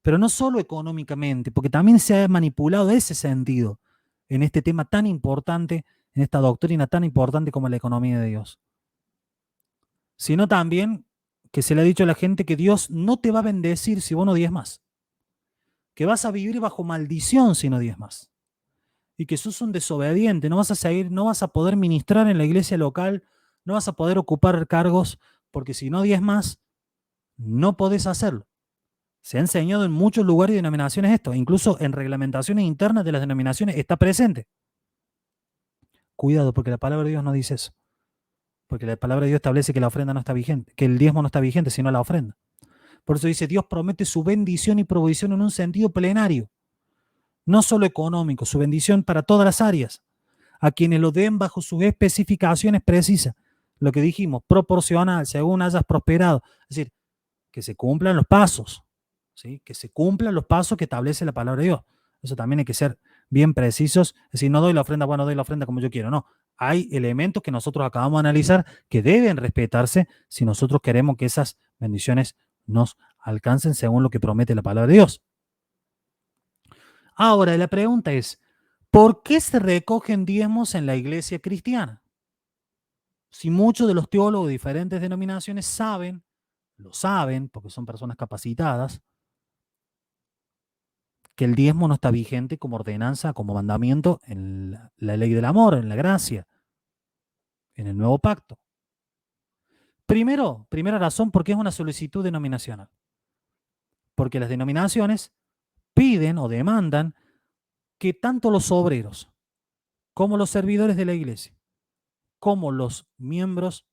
Pero no solo económicamente, porque también se ha manipulado ese sentido en este tema tan importante, en esta doctrina tan importante como la economía de Dios. Sino también que se le ha dicho a la gente que Dios no te va a bendecir si vos no diezmas, que vas a vivir bajo maldición si no diezmas, y que sos un desobediente, no vas a seguir, no vas a poder ministrar en la iglesia local, no vas a poder ocupar cargos, porque si no diezmas, no podés hacerlo. Se ha enseñado en muchos lugares y denominaciones esto, incluso en reglamentaciones internas de las denominaciones está presente. Cuidado, porque la palabra de Dios no dice eso. Porque la palabra de Dios establece que la ofrenda no está vigente, que el diezmo no está vigente, sino la ofrenda. Por eso dice, Dios promete su bendición y provisión en un sentido plenario, no solo económico, su bendición para todas las áreas, a quienes lo den bajo sus especificaciones precisas. Lo que dijimos, proporcional, según hayas prosperado. Es decir, que se cumplan los pasos, ¿sí? Que se cumplan los pasos que establece la palabra de Dios. Eso también hay que ser bien precisos. Es decir, no doy la ofrenda, bueno, doy la ofrenda como yo quiero. No, hay elementos que nosotros acabamos de analizar que deben respetarse si nosotros queremos que esas bendiciones nos alcancen según lo que promete la palabra de Dios. Ahora, la pregunta es, ¿por qué se recogen diezmos en la iglesia cristiana? Si muchos de los teólogos de diferentes denominaciones saben, lo saben porque son personas capacitadas, que el diezmo no está vigente como ordenanza, como mandamiento en la ley del amor, en la gracia, en el nuevo pacto. Primera razón, porque es una solicitud denominacional. Porque las denominaciones piden o demandan que tanto los obreros como los servidores de la iglesia, como los miembros,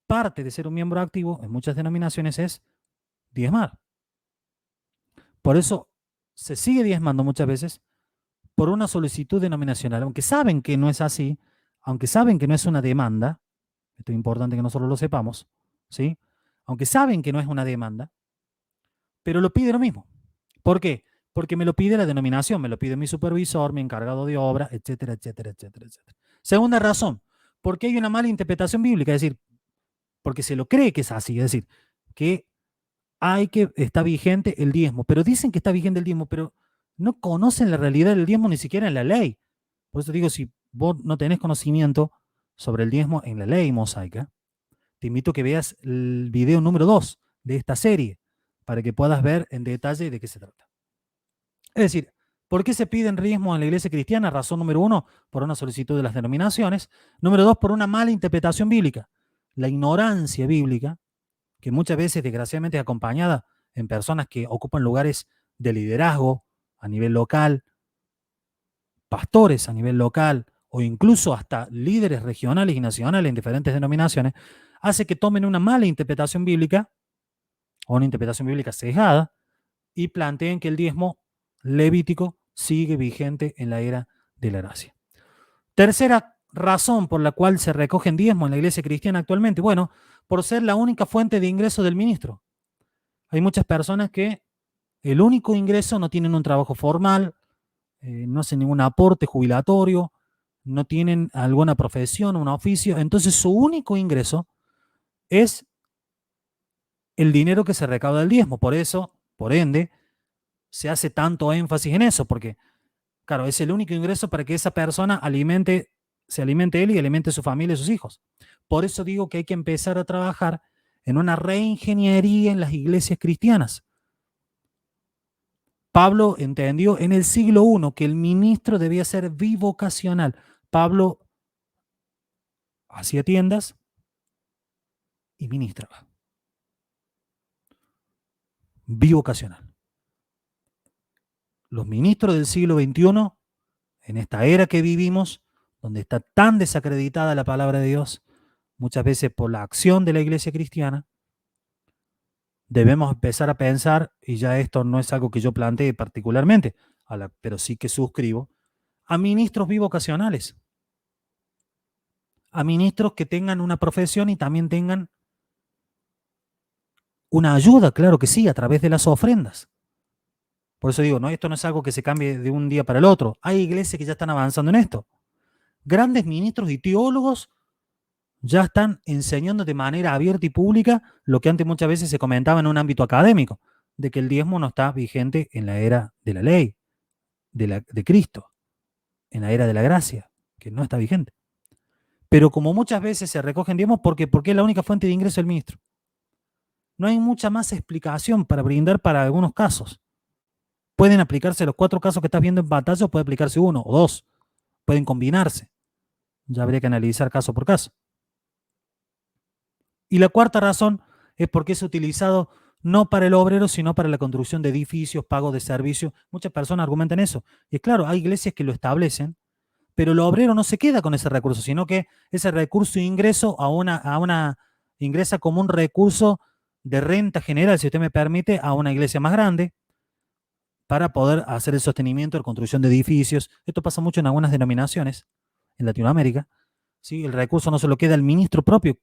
parte de ser un miembro activo en muchas denominaciones es diezmar. Por eso se sigue diezmando muchas veces por una solicitud denominacional, aunque saben que no es así, aunque saben que no es una demanda. Esto es importante que nosotros lo sepamos, ¿sí? Aunque saben que no es una demanda, pero lo pide lo mismo. ¿Por qué? Porque me lo pide la denominación, me lo pide mi supervisor, mi encargado de obra, etcétera, etcétera, etcétera, etcétera. Segunda razón, porque hay una mala interpretación bíblica, es decir, porque se lo cree que es así, es decir, que está vigente el diezmo, pero dicen que está vigente el diezmo, pero no conocen la realidad del diezmo ni siquiera en la ley. Por eso digo, si vos no tenés conocimiento sobre el diezmo en la ley mosaica, te invito a que veas el video número 2 de esta serie para que puedas ver en detalle de qué se trata. Es decir, ¿por qué se piden diezmos en la iglesia cristiana? Razón número 1, por una solicitud de las denominaciones. Número 2, por una mala interpretación bíblica. La ignorancia bíblica, que muchas veces desgraciadamente es acompañada en personas que ocupan lugares de liderazgo a nivel local, pastores a nivel local o incluso hasta líderes regionales y nacionales en diferentes denominaciones, hace que tomen una mala interpretación bíblica o una interpretación bíblica sesgada y planteen que el diezmo levítico sigue vigente en la era de la gracia. Tercera razón por la cual se recogen diezmos en la iglesia cristiana actualmente, bueno, por ser la única fuente de ingreso del ministro. Hay muchas personas que el único ingreso no tienen un trabajo formal, no hacen ningún aporte jubilatorio, no tienen alguna profesión, un oficio, entonces su único ingreso es el dinero que se recauda del diezmo. Por eso, por ende, se hace tanto énfasis en eso, porque, claro, es el único ingreso para que esa persona se alimente él y alimente su familia y sus hijos. Por eso digo que hay que empezar a trabajar en una reingeniería en las iglesias cristianas. Pablo entendió en el siglo I que el ministro debía ser bivocacional. Pablo hacía tiendas y ministraba. Bivocacional. Los ministros del siglo XXI, en esta era que vivimos, donde está tan desacreditada la palabra de Dios, muchas veces por la acción de la iglesia cristiana, debemos empezar a pensar, y ya esto no es algo que yo plantee particularmente, pero sí que suscribo, a ministros bivocacionales, a ministros que tengan una profesión y también tengan una ayuda, claro que sí, a través de las ofrendas. Por eso digo, no, esto no es algo que se cambie de un día para el otro. Hay iglesias que ya están avanzando en esto. Grandes ministros y teólogos ya están enseñando de manera abierta y pública lo que antes muchas veces se comentaba en un ámbito académico, de que el diezmo no está vigente en la era de la ley, de Cristo, en la era de la gracia, que no está vigente. Pero como muchas veces se recogen diezmos, porque es la única fuente de ingreso del ministro. No hay mucha más explicación para brindar para algunos casos. Pueden aplicarse los 4 casos que estás viendo en pantalla, o puede aplicarse 1 o 2. Pueden combinarse. Ya habría que analizar caso por caso. Y la cuarta razón es porque es utilizado no para el obrero, sino para la construcción de edificios, pago de servicios. Muchas personas argumentan eso. Y es claro, hay iglesias que lo establecen, pero el obrero no se queda con ese recurso, sino que ese recurso ingresa como un recurso de renta general, si usted me permite, a una iglesia más grande para poder hacer el sostenimiento, la construcción de edificios. Esto pasa mucho en algunas denominaciones en Latinoamérica. ¿Sí? El recurso no se lo queda al ministro propio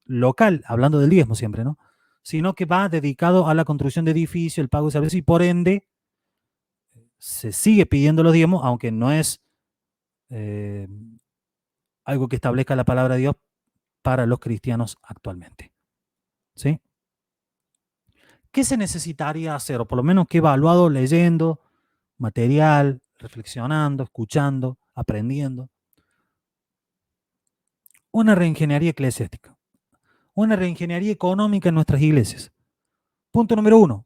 local, hablando del diezmo siempre, ¿no? Sino que va dedicado a la construcción de edificios, el pago de servicios, y por ende se sigue pidiendo los diezmos, aunque no es algo que establezca la palabra de Dios para los cristianos actualmente. ¿Sí? ¿Qué se necesitaría hacer? O por lo menos que he evaluado leyendo material, reflexionando, escuchando, aprendiendo. Una reingeniería eclesiástica. Una reingeniería económica en nuestras iglesias. Punto número 1.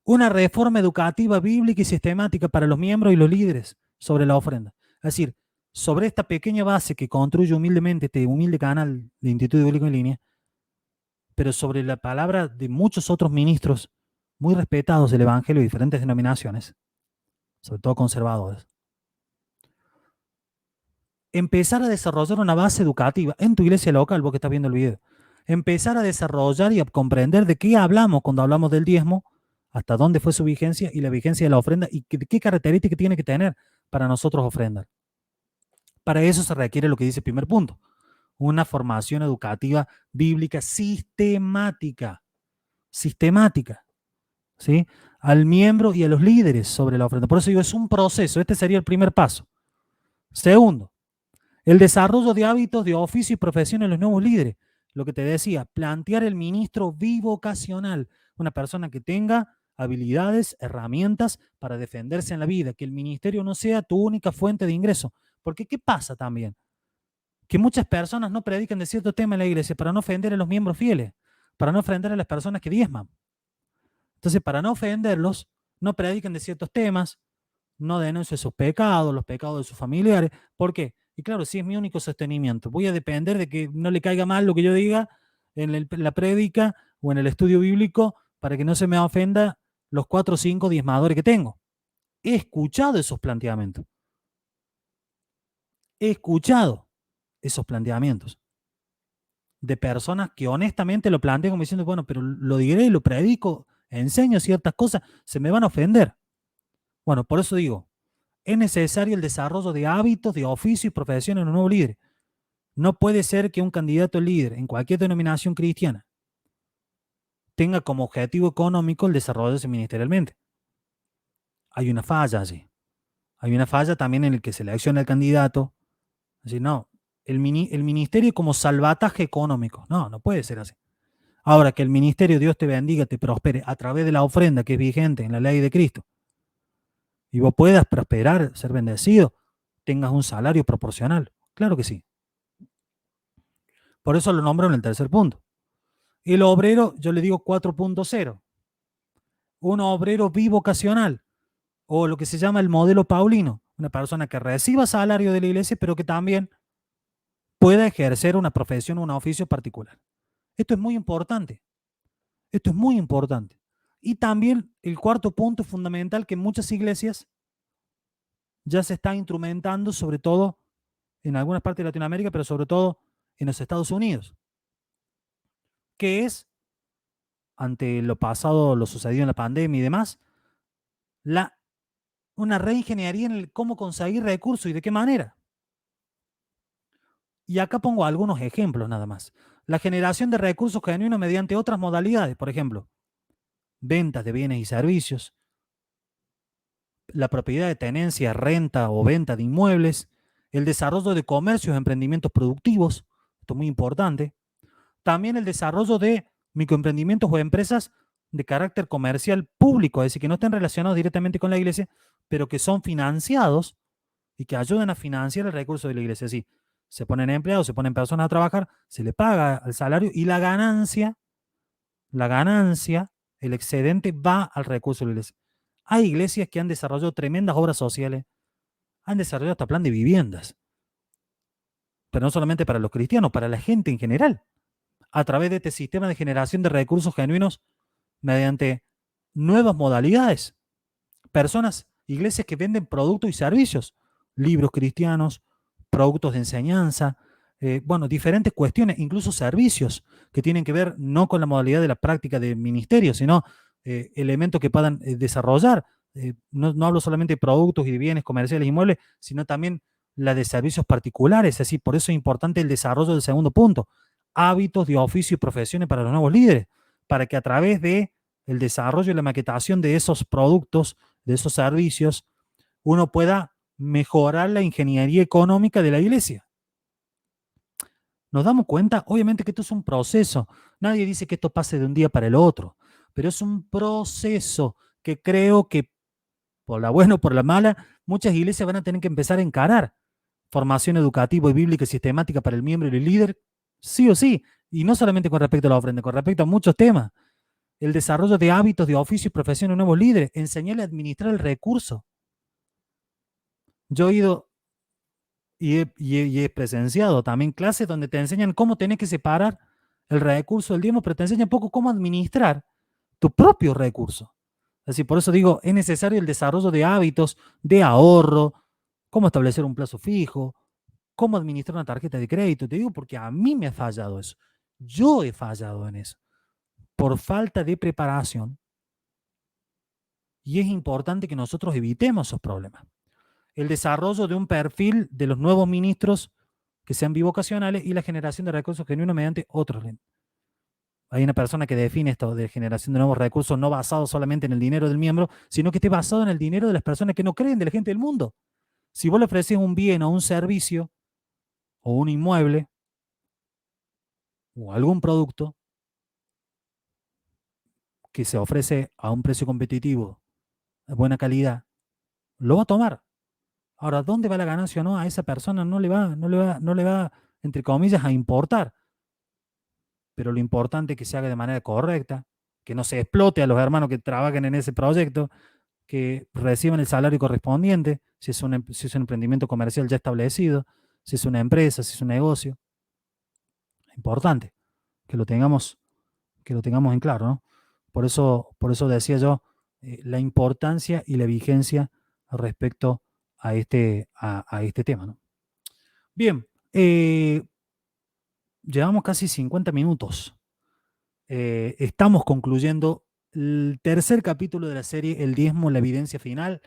Una reforma educativa bíblica y sistemática para los miembros y los líderes sobre la ofrenda. Es decir, sobre esta pequeña base que construye humildemente este humilde canal de Instituto Bíblico en Línea, pero sobre la palabra de muchos otros ministros muy respetados del Evangelio de diferentes denominaciones, sobre todo conservadores, empezar a desarrollar una base educativa en tu iglesia local, vos que estás viendo el video, empezar a desarrollar y a comprender de qué hablamos cuando hablamos del diezmo, hasta dónde fue su vigencia y la vigencia de la ofrenda y qué características tiene que tener para nosotros ofrendar. Para eso se requiere lo que dice el primer punto, una formación educativa bíblica sistemática, ¿sí? Al miembro y a los líderes sobre la ofrenda. Por eso digo, es un proceso, este sería el primer paso. Segundo, el desarrollo de hábitos de oficio y profesión en los nuevos líderes. Lo que te decía, plantear el ministro bivocacional, una persona que tenga habilidades, herramientas para defenderse en la vida, que el ministerio no sea tu única fuente de ingreso. Porque ¿qué pasa también? Que muchas personas no predican de cierto tema en la iglesia para no ofender a los miembros fieles, para no ofender a las personas que diezman. Entonces, para no ofenderlos, no predican de ciertos temas, no denuncian sus pecados, los pecados de sus familiares. ¿Por qué? Y claro, si es mi único sostenimiento, voy a depender de que no le caiga mal lo que yo diga en la prédica o en el estudio bíblico para que no se me ofenda los 4 o 5 diezmadores que tengo. He escuchado esos planteamientos. He escuchado esos planteamientos de personas que honestamente lo plantean como diciendo, bueno, pero lo diré, lo predico, enseño ciertas cosas, se me van a ofender. Bueno, por eso digo, es necesario el desarrollo de hábitos, de oficio y profesión en un nuevo líder. No puede ser que un candidato líder en cualquier denominación cristiana tenga como objetivo económico el desarrollarse ministerialmente. Hay una falla allí. Hay una falla también en el que selecciona el candidato. Así, no, el ministerio como salvataje económico. No, no puede ser así. Ahora, que el ministerio, Dios te bendiga, te prospere a través de la ofrenda que es vigente en la ley de Cristo, y vos puedas prosperar, ser bendecido, tengas un salario proporcional. Claro que sí. Por eso lo nombro en el tercer punto. El obrero, yo le digo 4.0. Un obrero bivocacional, o lo que se llama el modelo paulino. Una persona que reciba salario de la iglesia, pero que también pueda ejercer una profesión o un oficio particular. Esto es muy importante. Esto es muy importante. Y también el cuarto punto fundamental que en muchas iglesias ya se está instrumentando, sobre todo en algunas partes de Latinoamérica, pero sobre todo en los Estados Unidos, que es, ante lo pasado, lo sucedido en la pandemia y demás, una reingeniería en el cómo conseguir recursos y de qué manera. Y acá pongo algunos ejemplos nada más. La generación de recursos genuinos mediante otras modalidades, por ejemplo, ventas de bienes y servicios, la propiedad de tenencia, renta o venta de inmuebles, el desarrollo de comercios, emprendimientos productivos, esto es muy importante. También el desarrollo de microemprendimientos o empresas de carácter comercial público, es decir, que no estén relacionados directamente con la iglesia, pero que son financiados y que ayuden a financiar el recurso de la iglesia. Así, se ponen empleados, se ponen personas a trabajar, se le paga el salario y la ganancia, el excedente va al recurso de la iglesia. Hay iglesias que han desarrollado tremendas obras sociales, han desarrollado hasta plan de viviendas, pero no solamente para los cristianos, para la gente en general, a través de este sistema de generación de recursos genuinos mediante nuevas modalidades. Personas, iglesias que venden productos y servicios, libros cristianos, productos de enseñanza, bueno, diferentes cuestiones, incluso servicios que tienen que ver no con la modalidad de la práctica de ministerio, sino elementos que puedan desarrollar. No hablo solamente de productos y de bienes comerciales y inmuebles, sino también la de servicios particulares. Así, por eso es importante el desarrollo del segundo punto, hábitos de oficio y profesiones para los nuevos líderes, para que a través de el desarrollo y la maquetación de esos productos, de esos servicios, uno pueda mejorar la ingeniería económica de la iglesia. Nos damos cuenta, obviamente, que esto es un proceso. Nadie dice que esto pase de un día para el otro, pero es un proceso que creo que, por la buena o por la mala, muchas iglesias van a tener que empezar a encarar. Formación educativa y bíblica sistemática para el miembro y el líder, sí o sí, y no solamente con respecto a la ofrenda, con respecto a muchos temas. El desarrollo de hábitos, de oficio y profesión de nuevos líderes, enseñarle a administrar el recurso. Yo he ido y he presenciado también clases donde te enseñan cómo tenés que separar el recurso del diezmo, pero te enseñan poco cómo administrar tu propio recurso. Así, por eso digo, es necesario el desarrollo de hábitos de ahorro, cómo establecer un plazo fijo, cómo administrar una tarjeta de crédito. Te digo porque a mí me ha fallado eso. Yo he fallado en eso por falta de preparación, y es importante que nosotros evitemos esos problemas. El desarrollo de un perfil de los nuevos ministros que sean bivocacionales y la generación de recursos genuinos mediante otros. Hay una persona que define esto de generación de nuevos recursos no basado solamente en el dinero del miembro, sino que esté basado en el dinero de las personas que no creen, de la gente del mundo. Si vos le ofreces un bien o un servicio o un inmueble o algún producto que se ofrece a un precio competitivo, de buena calidad, lo va a tomar. Ahora, ¿dónde va la ganancia o no? A esa persona no le va, entre comillas, a importar. Pero lo importante es que se haga de manera correcta, que no se explote a los hermanos que trabajan en ese proyecto, que reciban el salario correspondiente, si es un emprendimiento comercial ya establecido, si es una empresa, si es un negocio. Es importante que lo tengamos en claro, ¿no? por eso decía yo la importancia y la vigencia respecto a este tema, ¿no? Bien, llevamos casi 50 minutos. Estamos concluyendo el tercer capítulo de la serie, El diezmo, la evidencia final.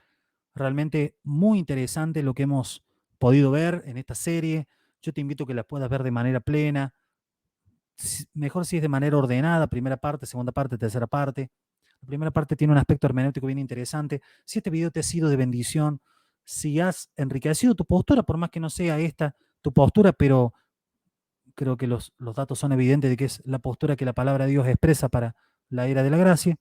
Realmente muy interesante lo que hemos podido ver en esta serie. Yo te invito a que la puedas ver de manera plena, mejor si es de manera ordenada, primera parte, segunda parte, tercera parte. La primera parte tiene un aspecto hermenéutico bien interesante. Si este video te ha sido de bendición, si has enriquecido tu postura, por más que no sea esta tu postura, pero creo que los datos son evidentes de que es la postura que la palabra de Dios expresa para la era de la gracia,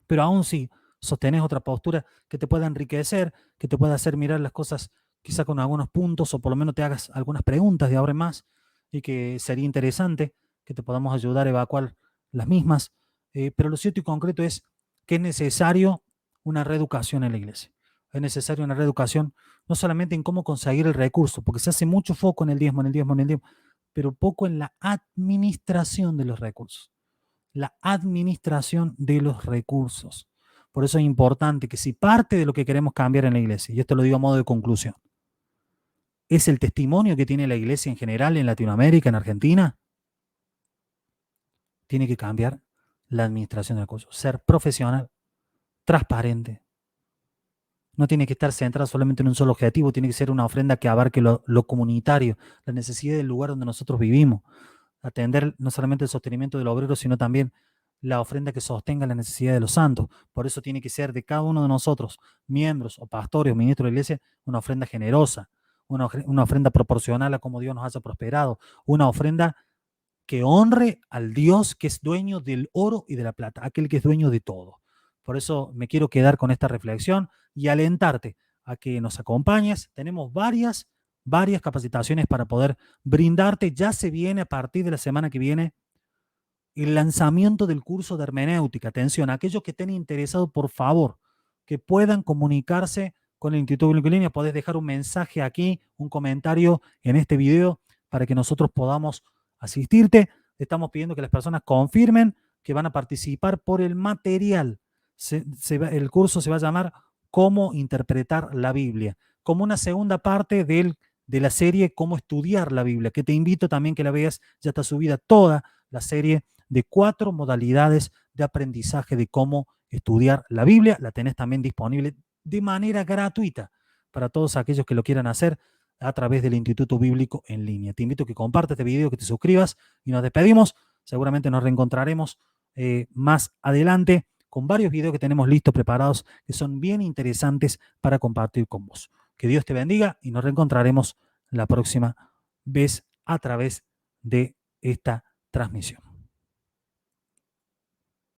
pero aún si sostenés otra postura que te pueda enriquecer, que te pueda hacer mirar las cosas quizá con algunos puntos o por lo menos te hagas algunas preguntas de ahora en más y que sería interesante que te podamos ayudar a evacuar las mismas, pero lo cierto y concreto es que es necesario una reeducación en la iglesia. Es necesaria una reeducación no solamente en cómo conseguir el recurso, porque se hace mucho foco en el diezmo, en el diezmo, en el diezmo, pero poco en la administración de los recursos. La administración de los recursos. Por eso es importante que si parte de lo que queremos cambiar en la iglesia, y esto lo digo a modo de conclusión, es el testimonio que tiene la iglesia en general en Latinoamérica, en Argentina, tiene que cambiar la administración de recursos. Ser profesional, transparente. No tiene que estar centrado solamente en un solo objetivo, tiene que ser una ofrenda que abarque lo comunitario, la necesidad del lugar donde nosotros vivimos. Atender no solamente el sostenimiento del obrero, sino también la ofrenda que sostenga la necesidad de los santos. Por eso tiene que ser de cada uno de nosotros, miembros o pastores o ministros de la iglesia, una ofrenda generosa, una ofrenda proporcional a cómo Dios nos haya prosperado, una ofrenda que honre al Dios que es dueño del oro y de la plata, aquel que es dueño de todo. Por eso me quiero quedar con esta reflexión y alentarte a que nos acompañes. Tenemos varias capacitaciones para poder brindarte. Ya se viene a partir de la semana que viene el lanzamiento del curso de hermenéutica. Atención, aquellos que estén interesados, por favor, que puedan comunicarse con el Instituto Bíblico en Línea. Podés dejar un mensaje aquí, un comentario en este video para que nosotros podamos asistirte. Estamos pidiendo que las personas confirmen que van a participar por el material. El curso se va a llamar Cómo interpretar la Biblia, como una segunda parte de la serie Cómo estudiar la Biblia, que te invito también que la veas. Ya está subida toda la serie de 4 modalidades de aprendizaje de cómo estudiar la Biblia. La tenés también disponible de manera gratuita para todos aquellos que lo quieran hacer a través del Instituto Bíblico en Línea. Te invito a que compartas este video, que te suscribas y nos despedimos. Seguramente nos reencontraremos más adelante con varios videos que tenemos listos, preparados, que son bien interesantes para compartir con vos. Que Dios te bendiga y nos reencontraremos la próxima vez a través de esta transmisión.